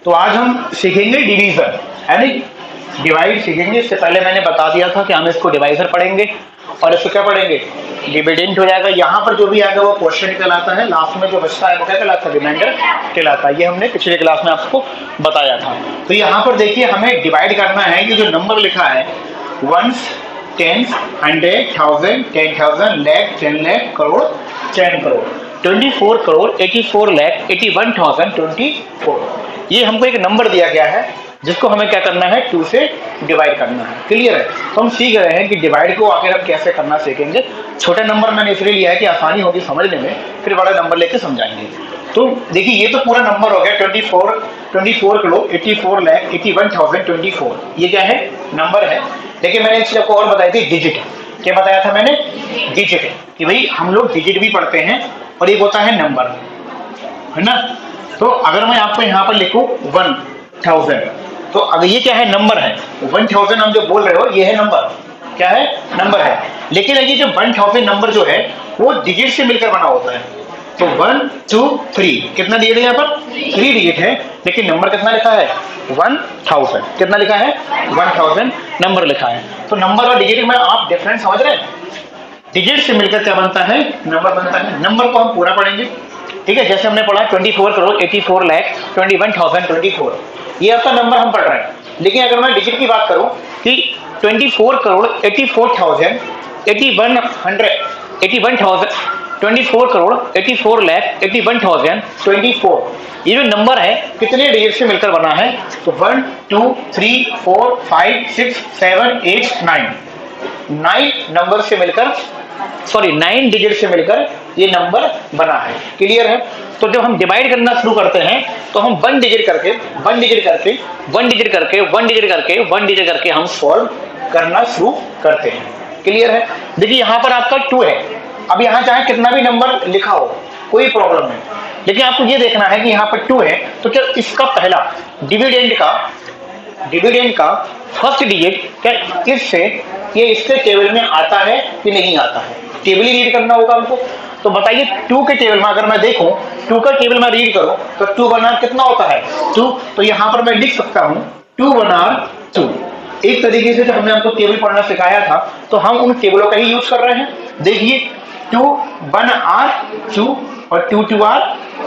तो आज हम सीखेंगे डिवीजन, है नहीं, डिवाइड सीखेंगे। इससे पहले मैंने बता दिया था कि हम इसको डिवाइजर पढ़ेंगे और इसको क्या पढ़ेंगे, डिविडेंड हो जाएगा। यहाँ पर जो भी आएगा वो क्वेश्चन कहलाता है, लास्ट में जो बचता है वो क्या कहलाता है, रिमाइंडर कहलाता है। ये हमने पिछले क्लास में आपको बताया था। तो यहाँ पर देखिए हमें डिवाइड करना है कि जो नंबर लिखा है वंस, टेंस, 100, 1000, 10,000, लाख, 10 लाख, करोड़, 10 करोड़, 24 करोड़, 84 लाख, 81,024। ये हमको एक नंबर दिया गया है जिसको हमें क्या करना है, 2 से डिवाइड करना है। क्लियर है। तो हम सीख रहे हैं कि डिवाइड को आखिर हम कैसे करना सीखेंगे। छोटा नंबर मैंने इसलिए लिया है कि आसानी होगी समझने में, फिर बड़ा नंबर लेके समझाएंगे। तो देखिए ये तो पूरा नंबर हो गया 24 करोड़ 84 लाख 81,024। ये क्या है, नंबर है। लेकिन मैंने इस चीज को और बताई थी, डिजिट। क्या बताया था मैंने, डिजिट, कि भाई हम लोग डिजिट भी पढ़ते हैं और एक होता है नंबर, है ना। तो अगर मैं आपको यहाँ पर लिखूं 1000, तो अगर ये क्या है, नंबर है। 1000 हम जो बोल रहे हो ये है नंबर, क्या है, नंबर है। लेकिन ये जो 1000 नंबर जो है वो डिजिट से मिलकर बना होता है। तो 1 2 3 कितना डिजिट है यहाँ पर, 3 डिजिट है। लेकिन नंबर कितना लिखा है, 1000। कितना लिखा है, 1000 नंबर लिखा है। तो नंबर और डिजिट में आप डिफरेंस समझ रहे हैं। डिजिट से मिलकर क्या बनता है, नंबर बनता है। नंबर को हम पूरा पढ़ेंगे, ठीक है। जैसे हमने पढ़ा 24 करोड़ 84 लाख 21,024, ये आपका नंबर हम पढ़ रहे हैं। लेकिन अगर मैं डिजिट की बात करूं कि 24 करोड़ 84,000 24 करोड़ 84 लाख 81,024, ये जो नंबर है कितने डिजिट से मिलकर बना है, तो 1 2 3 4 5 6 7 8 9 नंबर से मिलकर, सॉरी 9 डिजिट से मिलकर ये नंबर बना है। क्लियर है। तो जब हम डिवाइड करना शुरू करते हैं तो हम 1 डिजिट करके 1 डिजिट करके 1 डिजिट करके 1 डिजिट करके 1 डिजिट करके हम सॉल्व करना शुरू करते हैं। क्लियर है। देखिए यहाँ पर आपका 2 है। अब यहाँ चाहे कितना भी नंबर लिखा हो कोई प्रॉब्लम नहीं, लेकिन आपको ये देखना है कि यहाँ पर 2 है तो क्या इसका पहला डिविडेंड का फर्स्ट डिजिट क्या इससे ये इसके टेबल में आता है कि नहीं आता है, टेबल ही रीड करना होगा हमको। तो बताइए 2 के टेबल में अगर मैं देखूं, 2 का टेबल में रीड करूं तो 2 बना कितना होता है, 2। तो यहां पर मैं लिख सकता हूं 2 बना 2। एक तरीके से जो हमने हमको टेबल पढ़ना सिखाया था तो हम उन टेबलों का ही यूज कर रहे हैं। देखिए 2 1 R 2 और 2 2 R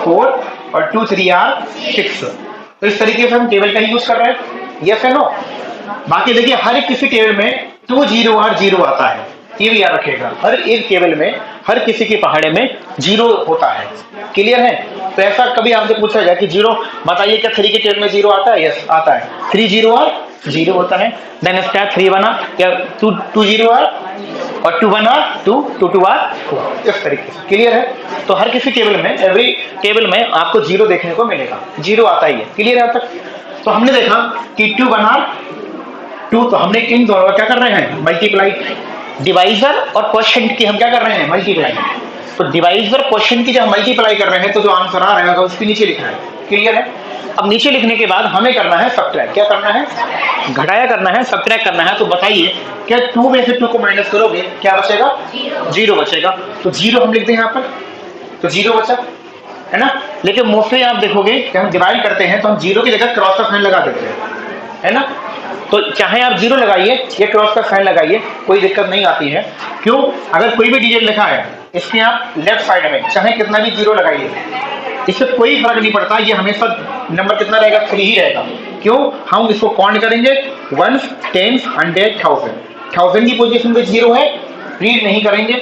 4 और 2 3 R 6। तो इस तरीके से हम टेबल का ही यूज कर रहे हैं। यस है नो। बाकी देखिए हर एक किसी टेबल में 2 0 R 0 आता है, ये भी याद रखिएगा। हर एक टेबल में हर किसी के पहाड़े में 0 होता है। क्लियर है। तो ऐसा कभी आपसे पूछा जाए कि 0 बताइए क्या 3 के टेबल में 0 आता है, यस आता है। 3 0 R 0 होता है। देन इसका 3 बना क्या 2 0 R और 2 1 R 2 2 2 R 4, इस तरीके से। क्लियर है। तो हर किसी टेबल में, एवरी टेबल में आपको 0 देखने को मिलेगा, 0 आता ही है। क्लियर है अब तक। तो हमने देखा कि 2 1 R 2, तो हमने इन दोनों का क्या कर रहे हैं, मल्टीप्लाई। डिवाइजर और क्वोशिएंट की हम क्या कर रहे हैं, मल्टीप्लाई। तो डिवाइजर क्वोशिएंट की जब मल्टीप्लाई कर रहे हैं तो जो आंसर आ रहा है उसके नीचे लिखना है। क्लियर है। अब नीचे लिखने के बाद हमें करना है सब्ट्रैक्ट। क्या करना है, घटाया करना है, सब्ट्रैक्ट करना है। तो बताइए क्या 2 में से 2 को माइनस करोगे क्या बचेगा, 0 बचेगा। तो 0 हम लिखते हैं यहाँ पर, तो 0 बचा, है ना। लेकिन मोस्टली आप देखोगे कि हम डिवाइड करते हैं तो हम 0 की जगह क्रॉस का साइन लगा देते हैं, है ना। तो चाहे आप 0 लगाइए या क्रॉस का साइन लगाइए, कोई दिक्कत नहीं आती है। क्यों, अगर कोई भी डिजिट लिखा है इसके आप लेफ्ट साइड में चाहे कितना भी 0 लगाइए, इससे कोई फर्क नहीं पड़ता। ये हमेशा नंबर कितना रहेगा, 3 ही रहेगा। क्यों, हम इसको काउंट करेंगे 1 10 100 1000। 1000 की पोजीशन पे 0 है, रीड नहीं करेंगे।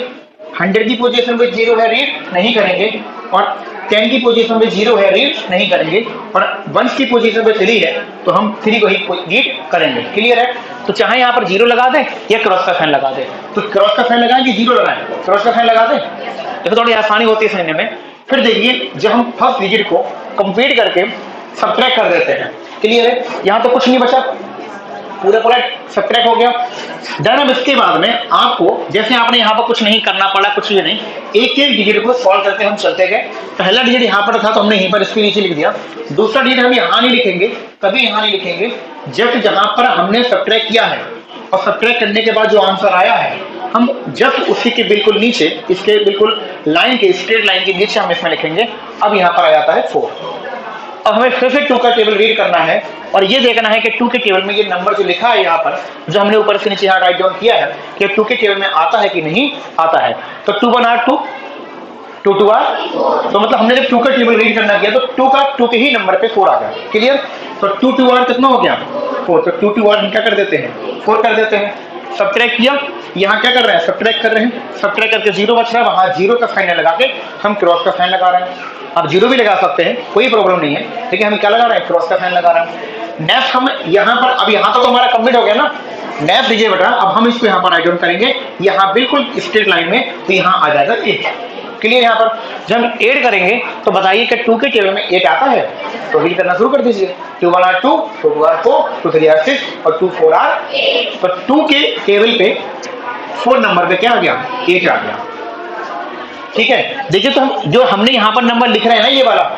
100 की पोजीशन पे 0 है, रीड नहीं करेंगे। और 10 की पोजीशन पे 0 है, रीड नहीं करेंगे। और 1 की पोजीशन पे 3 है तो हम 3 को ही रीड करेंगे। क्लियर है। तो चाहे यहाँ पर 0 लगा दें या क्रॉस का साइन लगा दें। तो क्रॉस का साइन लगाएं कि 0 लगाएं, क्रॉस का साइन लगा दें, देखो थोड़ी आसानी होती है समझने में। फिर देखिए जब हम फर्स्ट डिजिट को कंप्लीट करके सब्ट्रैक्ट कर देते हैं। क्लियर है। यहाँ तो कुछ नहीं बचा, पूरा सब्ट्रैक्ट हो गया। देन अब इसके बाद में आपको, जैसे आपने यहाँ पर कुछ नहीं करना पड़ा, कुछ भी नहीं, एक एक डिजिट को सॉल्व करके हम चलते गए। पहला डिजिट यहाँ पर था तो हमने यहीं पर इसके नीचे लिख दिया। दूसरा डिजिट हम यहाँ नहीं लिखेंगे, कभी यहाँ नहीं लिखेंगे। जब जहाँ पर हमने सब्ट्रैक्ट किया है और सब्ट्रैक्ट करने के बाद जो आंसर आया है, हम जब उसी के बिल्कुल नीचे, इसके बिल्कुल लाइन के, स्ट्रेट लाइन के नीचे हम इसमें लिखेंगे। अब यहाँ पर आ जाता है 4। अब हमें फिर से 2 का टेबल रीड करना है और ये देखना है कि 2 के टेबल में ये नंबर जो लिखा है यहाँ पर, जो हमने ऊपर से नीचे यहाँ राइट डाउन किया है, कि 2 के टेबल में आता है कि नहीं आता है। तो 2 1 R 2, 2 2 R, तो मतलब हमने जब 2 का टेबल रीड करना किया तो 2 के ही नंबर पे 4 आ गया। क्लियर? तो 2 2 R कितना हो गया? 4। तो 2 2 R हम क्या कर देते हैं? 4 कर देते हैं। सब्ट्रैक्ट किया, यहाँ क्या कर रहे हैं? सब्ट्रैक्ट कर रहे हैं। सब्ट्रैक्ट करके 0 बच रहा है, वहां 0 का साइन लगा के हम क्रॉस का साइन लगा रहे हैं। आप 0 भी लगा सकते हैं, कोई प्रॉब्लम नहीं है, लेकिन हम क्या लगा रहे हैं? क्रॉस का साइन लगा रहे हैं। नेक्स्ट हम यहाँ पर, अब यहाँ तो हमारा कंप्लीट हो गया ना, नेक्स्ट दीजिए बेटा, अब हम इसको यहाँ पर राइट डाउन करेंगे, यहाँ बिल्कुल स्ट्रेट लाइन में, तो यहाँ आ जाएगा 8। क्लियर? यहाँ पर जब हम 8 करेंगे तो बताइए कि 2 के टेबल में 8 आता है, तो रीड करना शुरू कर दीजिए। 2 1 R 2, 2 2 R 4, 2 3 R 6 और 2 4 R 8। तो 2 के टेबल पे 4 नंबर पे क्या आ गया? 8 आ गया। ठीक है, देखिए तो हम जो हमने यहाँ पर नंबर लिख रहे हैं ना, ये वाला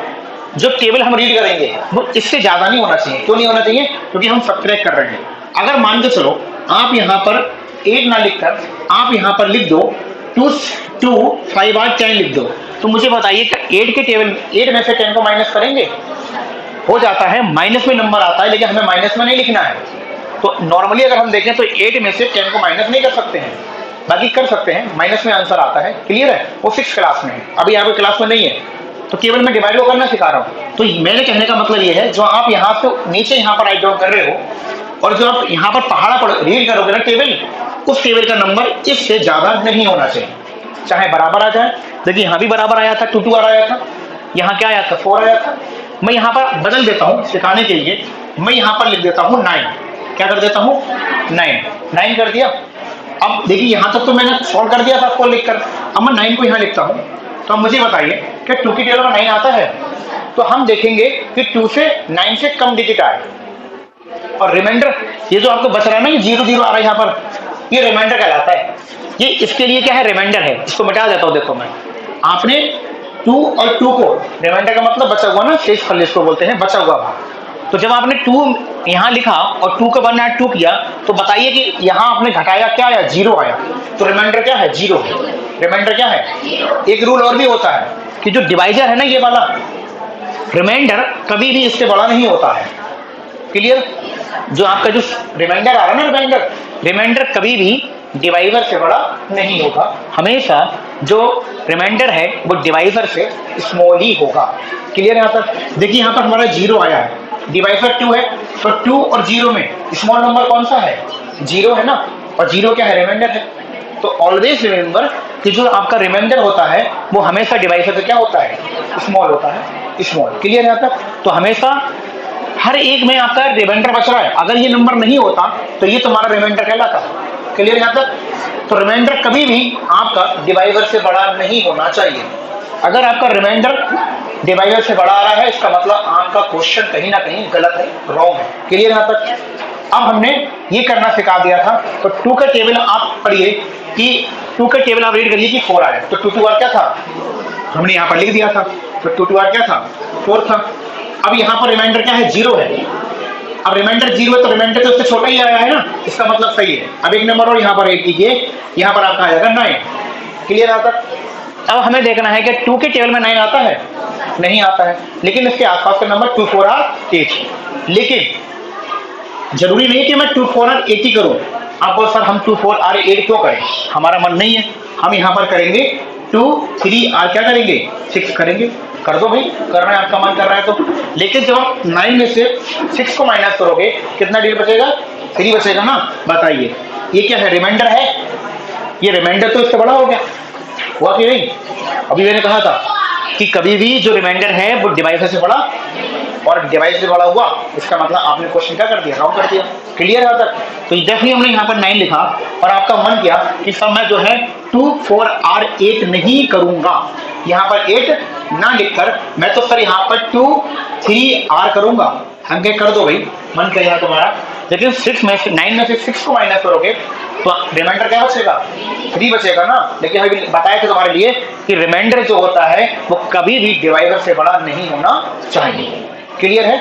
जो टेबल हम रीड करेंगे वो इससे ज्यादा नहीं होना चाहिए। क्यों नहीं होना चाहिए? क्योंकि हम सब्ट्रैक्ट कर रहे हैं। अगर मान के चलो आप यहाँ पर 8 ना लिखकर आप यहाँ पर लिख दो 2 2 5 8 10 लिख दो, तो मुझे बताइए कि 8 के टेबल 8 में से 10 को माइनस करेंगे, हो जाता है माइनस में नंबर आता है, लेकिन हमें माइनस में नहीं लिखना है। तो नॉर्मली अगर हम देखें तो 8 में से 10 को माइनस नहीं कर सकते हैं, बाकी कर सकते हैं, माइनस में आंसर आता है। क्लियर है? वो 6 क्लास में है, अभी यहाँ पे क्लास में नहीं है, तो केवल मैं डिवाइड को करना सिखा रहा हूँ। तो मेरे कहने का मतलब ये है, जो आप यहाँ से नीचे यहाँ पर राइट डाउन कर रहे हो और जो आप यहाँ पर पहाड़ा पर रीड करोगे ना टेबल, उस टेबल का नंबर इससे ज्यादा नहीं होना चाहिए, चाहे बराबर आ जाए। देखिए यहाँ भी बराबर आया था, 2 2 R आया था, यहाँ क्या आया था? 4 आया था। मैं यहाँ पर बदल देता हूँ सिखाने के लिए, मैं यहाँ पर लिख देता हूँ 9। क्या कर देता हूँ? 9 कर दिया। अब देखिए यहाँ तक तो मैंने सॉल्व कर दिया था आपको लिखकर, अब मैं 9 को यहाँ लिखता हूँ। तो अब मुझे बताइए कि 2 की टेबल में 9 आता है, तो हम देखेंगे कि 2 से 9 से कम डिजिट आए और रिमाइंडर ये जो आपको बच रहा है ना, ये 0 0 आ रहा है यहाँ पर, ये रिमाइंडर कहलाता है। ये इसके लिए क्या है? रिमाइंडर है। इसको मिटा देता हूँ। देखो मैं, आपने 2 और 2 को, रिमाइंडर का मतलब बचा हुआ ना, शेष फल इसको बोलते हैं, बचा हुआ भाग। तो जब आपने 2 यहाँ लिखा और 2 का 1 ऐड 2 किया, तो बताइए कि यहाँ आपने घटाया, क्या आया? 0 आया। तो रिमाइंडर क्या है? 0 है। रिमाइंडर क्या है? एक रूल और भी होता है कि जो डिवाइजर है ना, ये वाला रिमाइंडर कभी भी इससे बड़ा नहीं होता है। क्लियर? जो आपका जो रिमाइंडर आ रहा है ना, रिमाइंडर कभी भी डिवाइजर से बड़ा नहीं होगा। हमेशा जो रिमाइंडर है वो डिवाइजर से स्मॉल ही होगा। क्लियर? यहाँ तक देखिए, यहाँ पर हमारा 0 आया है, डिवाइजर 2 है, तो 2 और 0 में स्मॉल नंबर कौन सा है? 0 है ना, और 0 क्या है? रिमाइंडर है। तो ऑलवेज रिमेंबर कि जो आपका रिमाइंडर होता है वो हमेशा डिवाइजर से क्या होता है? स्मॉल होता है, स्मॉल। क्लियर? यहाँ तक तो हमेशा हर एक में आपका रिमाइंडर बच रहा है। अगर ये नंबर नहीं होता तो ये तुम्हारा रिमाइंडर कहलाता। क्लियर? यहाँ तक तो रिमाइंडर कभी भी आपका डिवाइजर से बड़ा नहीं होना चाहिए। अगर आपका रिमाइंडर डिवाइजर से बड़ा आ रहा है, इसका मतलब आपका क्वेश्चन कहीं ना कहीं गलत है, रॉन्ग है। क्लियर? यहाँ तक अब हमने ये करना सिखा दिया था। तो 2 का टेबल आप पढ़िए कि 2 का टेबल आप रीड करिए कि 4 आया, तो 2 2 R क्या था? हमने यहाँ पर लिख दिया था। तो 2 2 R क्या था? 4 था। अब यहाँ पर रिमाइंडर क्या है? 0 है। अब रिमाइंडर 0 है तो रिमाइंडर तो उससे छोटा ही आया है ना, इसका मतलब सही है। अब एक नंबर और यहाँ पर ऐड कीजिए, यहाँ पर आपका आ जाएगा 9। क्लियर? आता अब हमें देखना है कि 2 के टेबल में 9 आता है? नहीं आता है, लेकिन इसके आसपास का नंबर 2 4 R 8। लेकिन जरूरी नहीं कि मैं 2 4 R 8 ही करूं। आपको सर हम 2 4 R 8 क्यों करें? हमारा मन नहीं है, हम यहाँ पर करेंगे 2 3 R क्या करेंगे? 6 करेंगे। कर दो भाई, करना है, आपका मन कर रहा है तो। लेकिन जब आप 9 में से 6 को माइनस करोगे, कितना डिजिट बचेगा? 3 बचेगा ना। बताइए ये क्या है? रिमाइंडर है। ये रिमाइंडर तो इससे बड़ा हो गया, हुआ कि नहीं? अभी मैंने कहा था कि कभी भी जो रिमाइंडर है वो डिवाइजर से बड़ा, और डिवाइस से बड़ा हुआ, इसका मतलब आपने क्वेश्चन क्या कर दिया? रॉन्ग कर दिया। क्लियर? है तक तो डेफिनेटली हमने यहाँ पर 9 लिखा और आपका मन किया कि सर मैं जो है 2 4 R 8 नहीं करूंगा, यहाँ पर 8 ना लिखकर मैं तो सर यहाँ पर 2 3 R करूंगा। हम क्या? कर दो भाई, मन किया तुम्हारा। लेकिन 9 में से 6 को माइनस करोगे तो रिमाइंडर क्या बचेगा? 3 बचेगा ना। लेकिन अभी बताया था तुम्हारे लिए कि रिमाइंडर जो होता है वो कभी भी डिवाइजर से बड़ा नहीं होना चाहिए। क्लियर है?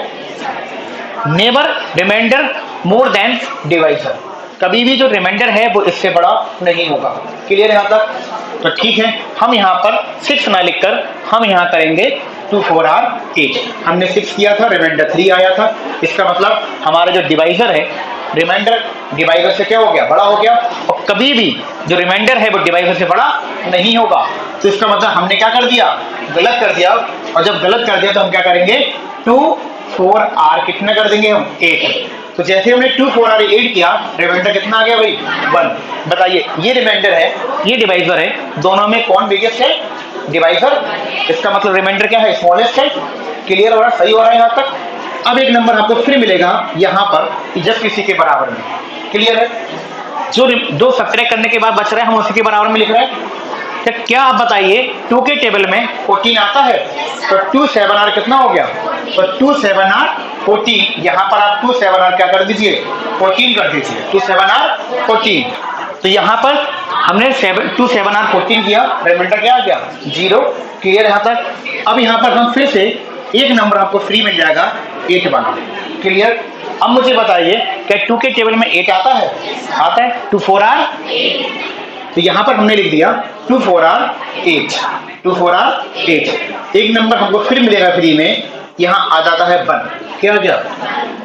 Never remainder more than divisor, कभी भी जो रिमाइंडर है वो इससे बड़ा नहीं होगा। क्लियर है यहाँ तक? तो ठीक है, हम यहाँ पर 6 ना लिखकर हम यहाँ करेंगे 2 4 आर 8, हमने 6 किया था, रिमाइंडर 3 आया था। इसका मतलब हमारा जो डिवाइजर है, रिमाइंडर डिवाइजर से क्या हो गया, बड़ा हो गया, और कभी भी जो रिमाइंडर है वो डिवाइजर से बड़ा नहीं होगा। तो इसका मतलब हमने क्या कर दिया, गलत कर दिया। और जब गलत कर दिया तो हम क्या करेंगे, 2 4 आर कितना कर देंगे हम, 8। तो जैसे हमने 2 4 आर 8 किया, रिमाइंडर कितना आ गया भाई, 1। बताइए ये रिमाइंडर है, ये डिवाइजर है, दोनों में कौन बिगेस्ट है, डिवाइजर। इसका मतलब रिमाइंडर क्या है, स्मॉलेस्ट है। क्लियर हो रहा है, सही हो रहा है यहाँ तक। अब एक नंबर आपको फिर मिलेगा यहाँ पर जब किसी के बराबर में। क्लियर है, जो दो सब्ट्रैक्ट करने के बाद बच रहे हैं हम उसी के बराबर में लिख रहे हैं। तो क्या आप बताइए 2 के टेबल में 14 आता है, तो 2 7 आर कितना हो गया, तो 2 7 आर 14। यहाँ पर आप 2 7 आर क्या कर दीजिए, 14 कर दीजिए, 2 7 आर 14। तो यहाँ पर हमने 2 7 आर 14 किया, रिमाइंडर क्या आ गया, 0। क्लियर यहाँ तक। अब यहाँ पर हम फिर से एक नंबर आपको फ्री मिल जाएगा, 8 वाला। क्लियर। अब मुझे बताइए क्या 2 के टेबल में 8 आता है, आता है, 2 4 आर 8। तो यहाँ पर हमने लिख दिया 2 4 आर 8, 2 4 आर 8। एक नंबर हमको फिर मिलेगा फ्री में, यहाँ आ जाता है 1। क्या आ गया,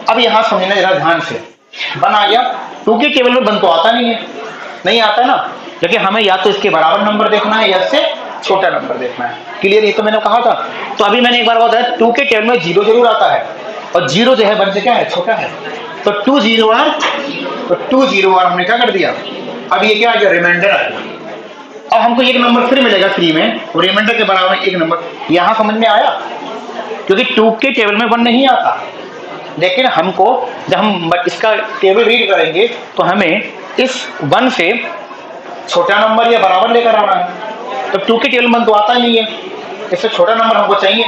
अब यहाँ समझना जरा ध्यान से, 1 आ गया। 2 के टेबल में 1 तो आता नहीं है, नहीं आता है ना, क्योंकि हमें या तो इसके बराबर नंबर देखना है या इससे छोटा नंबर देखना है। क्लियर, ये तो मैंने कहा था। तो अभी मैंने एक बार बताया 2 के टेबल में 0 जरूर आता है, और 0 जो है 1 से क्या है, छोटा है। तो 2 0 आर, तो 2 0 आर हमने क्या कर दिया, अब ये क्या आ गया, रिमाइंडर आ गया। अब हमको एक नंबर फिर मिलेगा फ्री में, और रिमाइंडर के बराबर एक नंबर। यहाँ समझ में आया, क्योंकि 2 के टेबल में 1 नहीं आता, लेकिन हमको जब हम इसका टेबल रीड करेंगे तो हमें इस 1 से छोटा नंबर या बराबर लेकर आना है। तो 2 के टेबल में 1 तो आता ही नहीं है, इससे छोटा नंबर हमको चाहिए।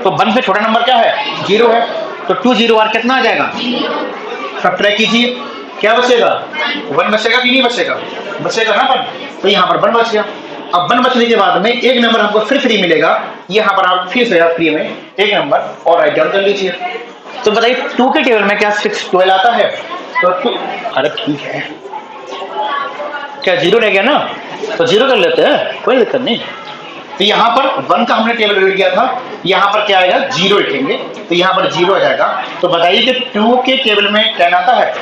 तो 1 से छोटा नंबर क्या है, 0 है। तो 2 0 आर कितना आ जाएगा, सब्ट्रैक्ट कीजिए, क्या बचेगा, 1 बचेगा कि नहीं बचेगा, बचेगा ना 1। तो यहाँ पर 1 बच गया। अब 1 बचने के बाद में एक नंबर हमको फिर फ्री मिलेगा, यहाँ पर आप फिर से फ्री में एक नंबर और राइट डाउन कर लीजिए। तो बताइए 2 के टेबल में क्या 6 12 आता है, तो 2, अरे ठीक है, क्या 0 रह गया ना, तो 0 कर लेते हैं, कोई दिक्कत नहीं। तो यहाँ पर 1 का हमने टेबल रीड किया था, यहाँ पर क्या आएगा, 0 लिखेंगे, तो यहाँ पर 0 आ जाएगा। तो बताइए कि 2 के टेबल में 10 आता है,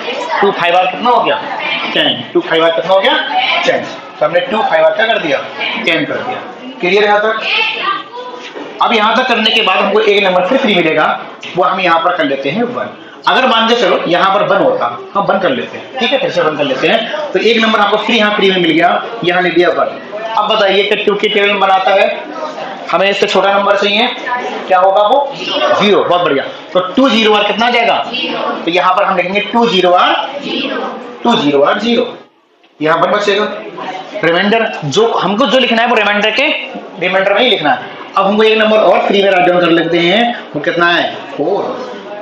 2 5 आर कितना हो गया, 10, 2 5 आर कितना हो गया, 10। तो हमने 2 5 आर क्या कर दिया, 10 कर दिया। क्लियर यहाँ तक। अब यहाँ तक करने के बाद हमको एक नंबर फिर फ्री मिलेगा, वो हम यहाँ पर कर लेते हैं 1। अगर मान के चलो यहाँ पर 1 होता, हम 1 कर लेते हैं, ठीक है, फिर से 1 कर लेते हैं। तो एक नंबर आपको फ्री यहाँ फ्री में मिल गया, यहाँ लिख दिया 1। अब बताइए कि 2 के टेबल में बनाता है, हमें इससे छोटा नंबर चाहिए, क्या होगा वो, 0। बहुत बढ़िया। तो 2 0 आर कितना आ जाएगा, तो यहाँ पर हम लिखेंगे 2 0 आर 2 0 आर 0, यहाँ पर बचेगा रिमाइंडर। जो हमको जो लिखना है वो रिमाइंडर के रिमाइंडर में ही लिखना है। अब हमको एक नंबर और फ्री में राइट डाउन कर लेते हैं, वो कितना है, 4।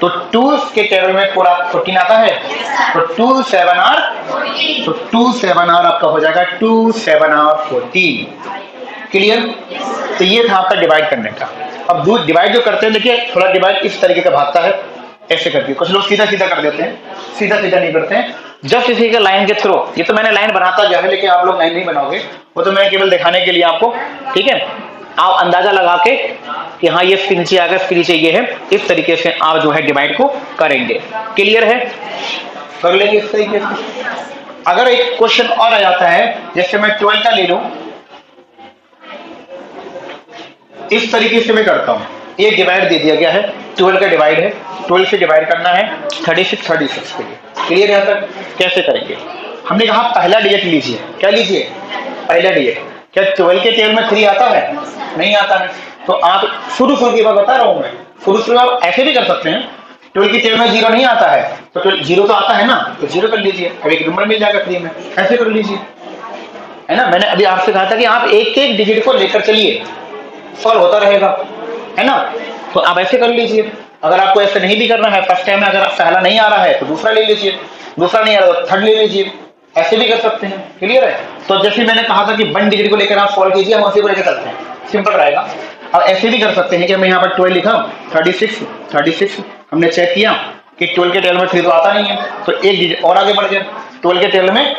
तो 2 के टेबल में 14 आता है, तो 2 7 आर, तो 2 7 आर आपका हो जाएगा 2 7 आर 14। क्लियर। तो ये था आपका डिवाइड करने का। अब डिवाइड जो करते हैं, देखिए थोड़ा डिवाइड इस तरीके का भागता है, ऐसे करके। कुछ लोग सीधा सीधा कर देते हैं, सीधा सीधा नहीं करते हैं, जस्ट इसी के लाइन के थ्रू। ये तो मैंने लाइन बनाता गया है, लेकिन आप लोग लाइन नहीं बनाओगे, वो तो मैं केवल दिखाने के लिए आपको, ठीक है। आप अंदाजा लगा के कि हाँ ये इसके नीचे आएगा, इसके नीचे ये है, इस तरीके से आप जो है डिवाइड को करेंगे। क्लियर है, कर लेंगे इस तरीके से। अगर एक क्वेश्चन और आ जाता है, जैसे मैं 12 का ले लूं, इस तरीके से मैं करता हूं। ये डिवाइड दे दिया गया है, 12 का डिवाइड है, 12 से डिवाइड करना है 36 के लिए। क्लियर है तक, कैसे करेंगे। हमने कहा पहला डिजिट लीजिए, क्या लीजिए, पहला डिजिट। क्या 12 के टेबल में 3 आता है, नहीं आता है। तो आप शुरू की बात बता रहा हूं मैं, शुरू आप ऐसे भी कर सकते हैं। 12 के टेबल में 0 नहीं आता है, तो 0 तो आता है ना, तो 0 कर लीजिए, अब एक नंबर मिल जाएगा फ्री में, ऐसे कर लीजिए, है ना। मैंने अभी आपसे कहा था कि आप एक एक डिजिट को लेकर चलिए, सॉल्व होता रहेगा, है ना। तो आप ऐसे कर लीजिए। अगर आपको ऐसे नहीं भी करना है, फर्स्ट टाइम में अगर पहला नहीं आ रहा है तो दूसरा ले लीजिए, दूसरा नहीं आ रहा तो थर्ड ले लीजिए, ऐसे भी कर सकते हैं। क्लियर है। तो जैसे मैंने कहा था कि 1 डिजिट को लेकर आप सॉल्व कीजिए, हम उसी को लेकर चलते हैं, सिंपल रहेगा। अब ऐसे भी कर सकते हैं कि मैं यहाँ पर 12 लिखा, 36 हमने चेक किया कि 12 के टेबल में 3 तो आता नहीं है, तो एक डिजिट और आगे बढ़ गया। 12 के टेबल में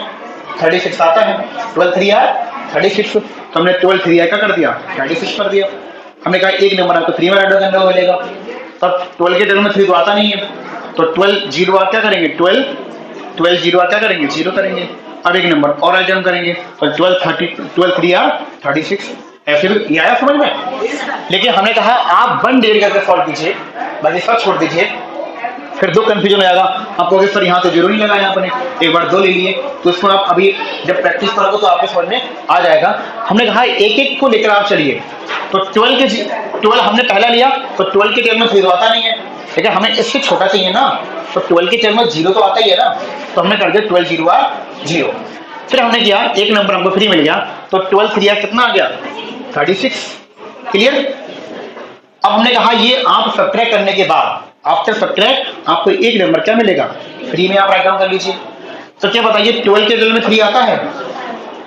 36 आता है, 12 3 आर 36, तो हमने 12 3 का कर दिया, 36 कर दिया। हमने कहा एक नंबर आपको 3 बार ऐड करने को मिलेगा, तब 12 के टेबल में 3 तो आता नहीं है, तो 12 जीरो बार क्या करेंगे, 12 जीरो बार क्या करेंगे, 0 करेंगे। अब एक नंबर और ऐड करेंगे, तो 12 3 आर 36। ऐसे भी ये आया समझ में। लेकिन हमने कहा आप 1 डिजिट करके सॉल्व कीजिए, बाकी सब छोड़ दीजिए, फिर दो कंफ्यूजन हो जाएगा। आपको सर यहाँ तो 0 नहीं लगाया आपने, एक बार 2 ले लिए, तो इसको आप अभी जब प्रैक्टिस करोगे तो आपको समझ में आ जाएगा। हमने कहा एक एक को लेकर आप चलिए, तो 12 हमने पहला लिया, तो 12 के टेबल में 0 आता नहीं है, लेकिन हमें इससे छोटा चाहिए ना, तो 12 के टेबल में 0 तो आता ही है ना, तो हमने कर दिया 12 0 आर 0। फिर हमने किया एक नंबर हमको फ्री मिल गया, तो 12 3 आर कितना आ गया, 36। क्लियर। अब हमने कहा ये आप सब्ट्रैक्ट करने के बाद, आफ्टर सब्ट्रैक्ट आपको एक नंबर क्या मिलेगा, फ्री में आप राइट डाउन कर लीजिए। तो क्या बताइए 12 के टेबल में 3 आता है,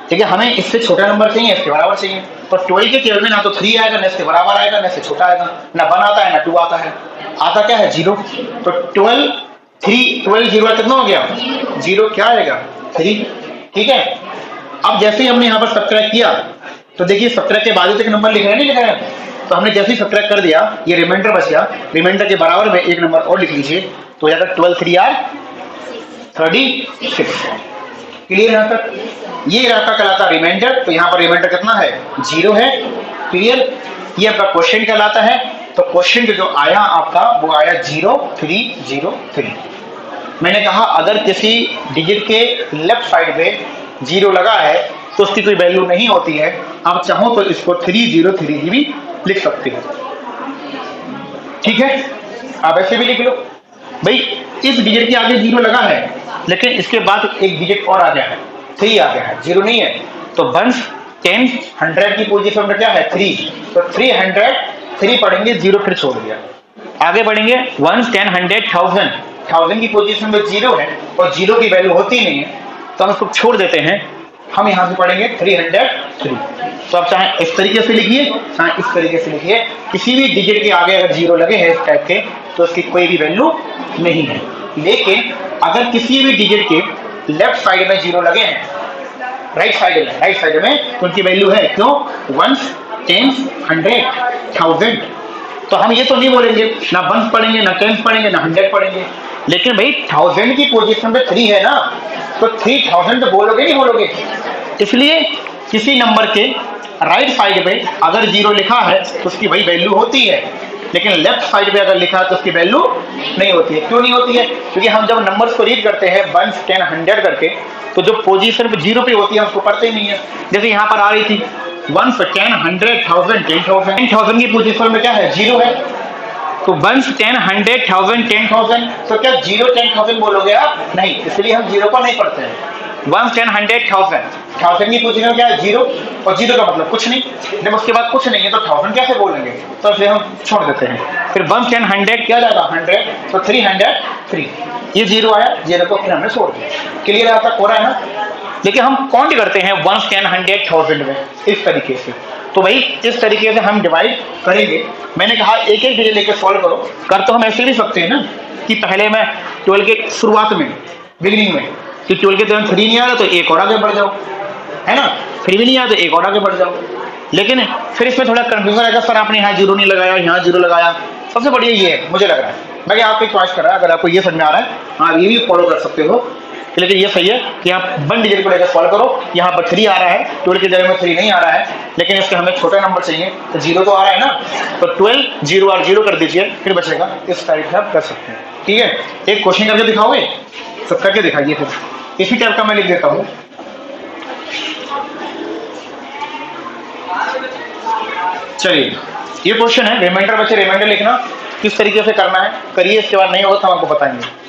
ठीक है, हमें इससे छोटा नंबर चाहिए, इसके बराबर चाहिए, तो 12 के टेबल में ना तो 3 आएगा, ना इसके बराबर आएगा, ना इससे छोटा आएगा, ना 1 आता है ना 2 आता है, आता क्या है 0। तो 12 0 कितना हो गया, 0 क्या आएगा 3। ठीक है। अब जैसे ही हमने यहाँ पर सब्ट्रैक्ट किया, तो देखिए सब्ट्रैक्ट के बाद एक नंबर लिख रहे हैं, नहीं लिख रहे हैं, तो हमने जैसे ही सब्ट्रैक्ट कर दिया, ये रिमाइंडर बच गया, रिमाइंडर के बराबर में एक नंबर और लिख लीजिए, तो यहाँ तक 12 3 आर 36। क्लियर। यहाँ तक ये रहता कहलाता रिमाइंडर, तो यहाँ पर रिमाइंडर कितना है 0 है। क्लियर। ये आपका क्वेश्चन कहलाता है, तो क्वेश्चन जो आया आपका वो आया 0303। मैंने कहा अगर किसी डिजिट के लेफ्ट साइड पे 0 लगा है तो उसकी कोई वैल्यू नहीं होती है, आप चाहो तो इसको 303 भी लिख सकते हो। ठीक है, आप ऐसे भी लिख लो भाई, इस डिजिट के आगे 0 लगा है, लेकिन इसके बाद एक डिजिट और आ गया है, 3 आ गया है, 0 नहीं है, तो 1 10 100 की पोजीशन में क्या है 3, तो 300 3 पढ़ेंगे, 0 फिर छोड़ दिया। आगे बढ़ेंगे 1 10 100 1000 की पोजीशन में 0 है और 0 की वैल्यू होती नहीं है, तो हम इसको छोड़ देते हैं, हम यहाँ से पढ़ेंगे 303। तो आप चाहे इस तरीके से लिखिए, चाहे इस तरीके से लिखिए, किसी भी डिजिट के आगे अगर 0 लगे हैं इस टाइप के, तो उसकी कोई भी वैल्यू नहीं है। लेकिन अगर किसी भी डिजिट के लेफ्ट साइड में 0 लगे हैं, राइट साइड में, तो उनकी वैल्यू है, क्यों 1 10 100 1000। तो हम ये तो नहीं बोलेंगे, ना 1 पढ़ेंगे, ना 10 पढ़ेंगे, ना 100 पढ़ेंगे, लेकिन भाई 1000 की पोजीशन पे 3 है ना, तो 3000 तो बोलोगे नहीं बोलोगे। इसलिए किसी नंबर के राइट साइड पे अगर 0 लिखा है तो उसकी वही वैल्यू होती है, लेकिन लेफ्ट साइड पे अगर लिखा है तो उसकी वैल्यू नहीं होती है। क्यों नहीं होती है? क्योंकि हम जब नंबर्स को रीड करते हैं 1 10 100 करके, तो जो पोजीशन पे 0 पे होती है उसको पढ़ते ही नहीं है। जैसे यहाँ पर आ रही थी 1 10 100 1000 10,000 की पोजीशन में क्या है 0 है, तो 1 10 100 1000 10,000, तो क्या 0 10,000 बोलोगे आप? नहीं, इसलिए हम 0 को नहीं पढ़ते हैं। 1 10 100 1000 की पोजीशन क्या है 0, और 0 का मतलब कुछ नहीं, जब उसके बाद कुछ नहीं है तो 1000 कैसे बोलेंगे, तो फिर हम छोड़ देते हैं। फिर 1 10 100 क्या जाएगा 100, तो 303, ये 0 आया, 0 को फिर हमने छोड़ दिया। क्लियर आता हो रहा है ना? लेकिन हम काउंट करते हैं 1 10 100 1000 में इस तरीके से, तो भाई इस तरीके से हम डिवाइड करेंगे। मैंने कहा एक एक डिजिट लेकर सॉल्व करो, कर तो हम ऐसे भी सकते हैं ना कि पहले मैं 12 के शुरुआत में बिगिनिंग में कि 12 के तरह 3 नहीं आ रहा तो एक और आगे बढ़ जाओ, है ना, फिर भी नहीं आया तो एक और आगे बढ़ जाओ। लेकिन फिर इसमें थोड़ा कंफ्यूजन आएगा, सर आपने यहाँ 0 नहीं लगाया, यहाँ 0 लगाया। सबसे बढ़िया ये है, मुझे लग रहा है, बाकी आपकी चॉइस कर रहा है, अगर आपको ये समझ में आ रहा है आप ये भी फॉलो कर सकते हो। लेकिन ये सही है कि आप 1 डिजिट को लेकर सॉल्व करो। यहाँ पर 3 आ रहा है, 12 की जगह में 3 नहीं आ रहा है, लेकिन इसके हमें छोटा नंबर चाहिए, तो 0 तो आ रहा है ना, तो 12 0 और 0 कर दीजिए, फिर बचेगा। इस टाइप से आप कर सकते हैं। ठीक है, एक क्वेश्चन करके दिखाओगे, सब करके दिखाइए, फिर इसी टाइप का मैं लिख देता हूँ। चलिए ये क्वेश्चन है, रिमाइंडर बच्चे रिमाइंडर लिखना किस तरीके से करना है करिए, इसके बाद नहीं होगा तो हम आपको बताएंगे।